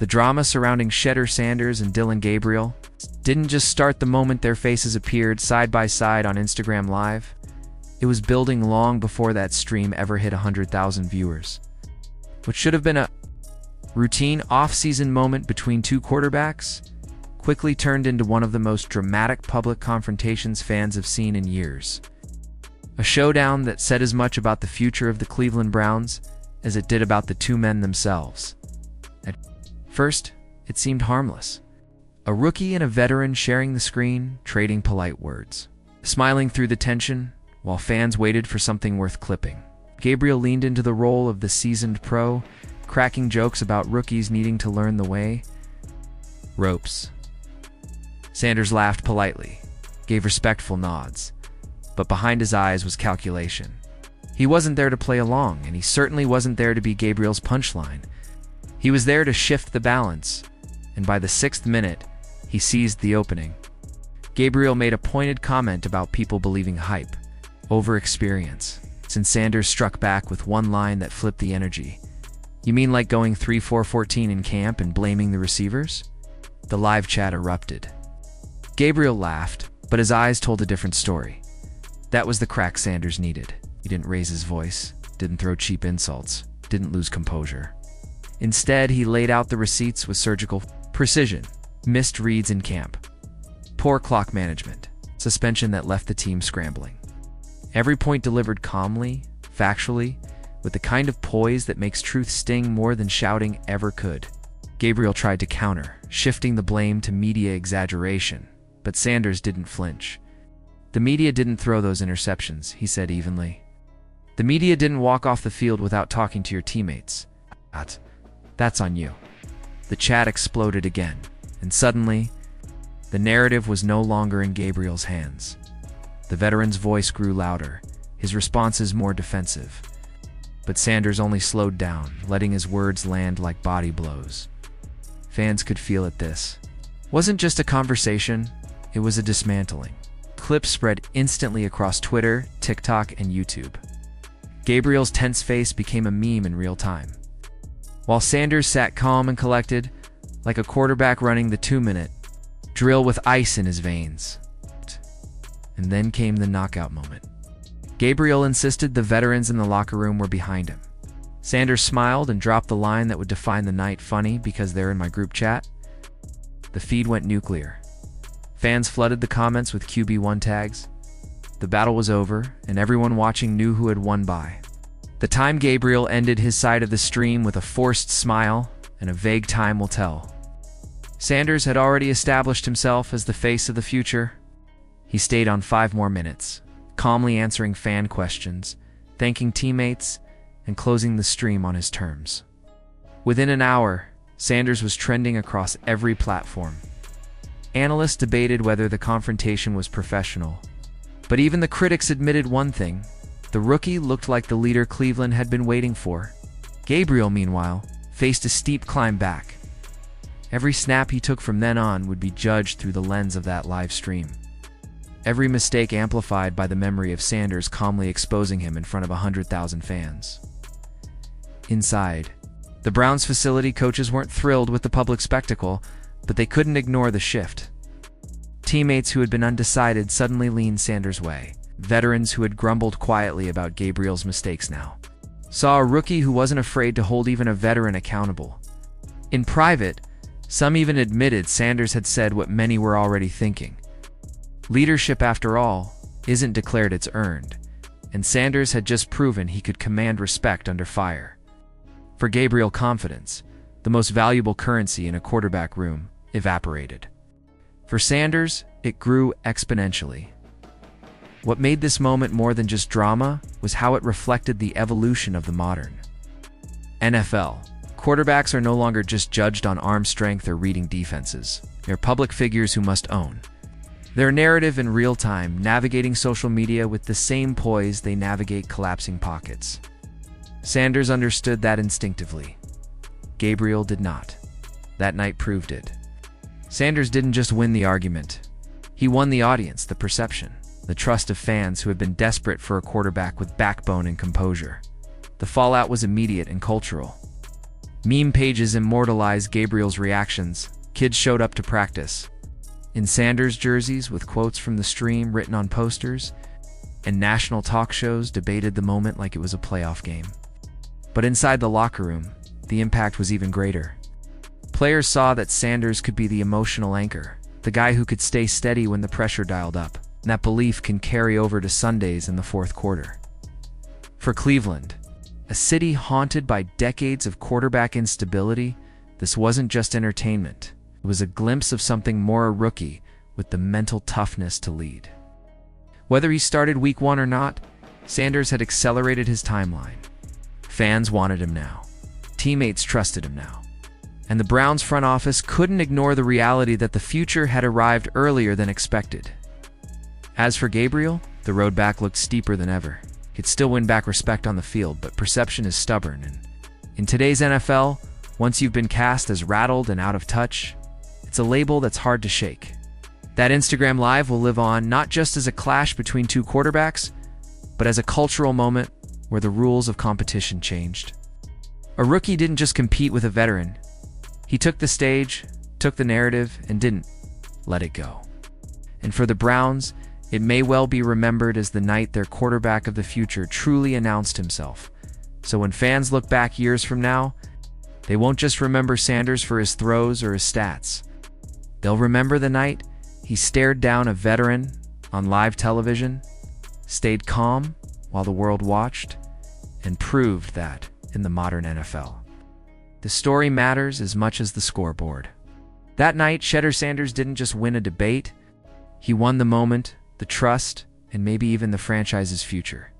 The drama surrounding Shedeur Sanders and Dillon Gabriel didn't just start the moment their faces appeared side by side on Instagram Live. It was building long before that stream ever hit 100,000 viewers. What should have been a routine off-season moment between two quarterbacks quickly turned into one of the most dramatic public confrontations fans have seen in years. A showdown that said as much about the future of the Cleveland Browns as it did about the two men themselves. At first, it seemed harmless. A rookie and a veteran sharing the screen, trading polite words, smiling through the tension while fans waited for something worth clipping. Gabriel leaned into the role of the seasoned pro, cracking jokes about rookies needing to learn the way ropes. Sanders laughed politely, gave respectful nods, but behind his eyes was calculation. He wasn't there to play along, and he certainly wasn't there to be Gabriel's punchline. He was there to shift the balance, and by the 6th minute, he seized the opening. Gabriel made a pointed comment about people believing hype over experience, since Sanders struck back with one line that flipped the energy. "You mean like going 3-4-14 in camp and blaming the receivers?" The live chat erupted. Gabriel laughed, but his eyes told a different story. That was the crack Sanders needed. He didn't raise his voice, didn't throw cheap insults, didn't lose composure. Instead, he laid out the receipts with surgical precision. Missed reads in camp, poor clock management, suspension that left the team scrambling. Every point delivered calmly, factually, with the kind of poise that makes truth sting more than shouting ever could. Gabriel tried to counter, shifting the blame to media exaggeration, but Sanders didn't flinch. "The media didn't throw those interceptions," he said evenly. "The media didn't walk off the field without talking to your teammates. That's on you." The chat exploded again, and suddenly, the narrative was no longer in Gabriel's hands. The veteran's voice grew louder, his responses more defensive. But Sanders only slowed down, letting his words land like body blows. Fans could feel it. This wasn't just a conversation, it was a dismantling. Clips spread instantly across Twitter, TikTok, and YouTube. Gabriel's tense face became a meme in real time, while Sanders sat calm and collected, like a quarterback running the 2-minute drill with ice in his veins. And then came the knockout moment. Gabriel insisted the veterans in the locker room were behind him. Sanders smiled and dropped the line that would define the night: "Funny because they're in my group chat." The feed went nuclear. Fans flooded the comments with QB1 tags. The battle was over, and everyone watching knew who had won by the time Gabriel ended his side of the stream with a forced smile and a vague "time will tell." Sanders had already established himself as the face of the future. He stayed on 5 more minutes, calmly answering fan questions, thanking teammates, and closing the stream on his terms. Within an hour, Sanders was trending across every platform. Analysts debated whether the confrontation was professional, but even the critics admitted one thing: the rookie looked like the leader Cleveland had been waiting for. Gabriel, meanwhile, faced a steep climb back. Every snap he took from then on would be judged through the lens of that live stream. Every mistake amplified by the memory of Sanders calmly exposing him in front of 100,000 fans. Inside, the Browns facility coaches weren't thrilled with the public spectacle, but they couldn't ignore the shift. Teammates who had been undecided suddenly leaned Sanders' way. Veterans who had grumbled quietly about Gabriel's mistakes now saw a rookie who wasn't afraid to hold even a veteran accountable. In private, some even admitted Sanders had said what many were already thinking. Leadership, after all, isn't declared, it's earned, and Sanders had just proven he could command respect under fire. For Gabriel, confidence, the most valuable currency in a quarterback room, evaporated. For Sanders, it grew exponentially. What made this moment more than just drama was how it reflected the evolution of the modern NFL. Quarterbacks are no longer just judged on arm strength or reading defenses. They're public figures who must own their narrative in real time, navigating social media with the same poise they navigate collapsing pockets. Sanders understood that instinctively. Gabriel did not. That night proved it. Sanders didn't just win the argument. He won the audience, the perception, the trust of fans who had been desperate for a quarterback with backbone and composure. The fallout was immediate and cultural. Meme pages immortalized Gabriel's reactions. Kids showed up to practice in Sanders jerseys with quotes from the stream written on posters, and national talk shows debated the moment like it was a playoff game. But inside the locker room, the impact was even greater. Players saw that Sanders could be the emotional anchor, the guy who could stay steady when the pressure dialed up, and that belief can carry over to Sundays in the fourth quarter. For Cleveland, a city haunted by decades of quarterback instability, this wasn't just entertainment. It was a glimpse of something more, a rookie with the mental toughness to lead. Whether he started week 1 or not, Sanders had accelerated his timeline. Fans wanted him now. Teammates trusted him now. And the Browns front office couldn't ignore the reality that the future had arrived earlier than expected. As for Gabriel, the road back looked steeper than ever. He'd still win back respect on the field, but perception is stubborn, and in today's NFL, once you've been cast as rattled and out of touch, it's a label that's hard to shake. That Instagram Live will live on not just as a clash between two quarterbacks, but as a cultural moment where the rules of competition changed. A rookie didn't just compete with a veteran. He took the stage, took the narrative, and didn't let it go. And for the Browns, it may well be remembered as the night their quarterback of the future truly announced himself. So when fans look back years from now, they won't just remember Sanders for his throws or his stats. They'll remember the night he stared down a veteran on live television, stayed calm while the world watched, and proved that in the modern NFL, the story matters as much as the scoreboard. That night, Shedeur Sanders didn't just win a debate, he won the moment, the trust, and maybe even the franchise's future.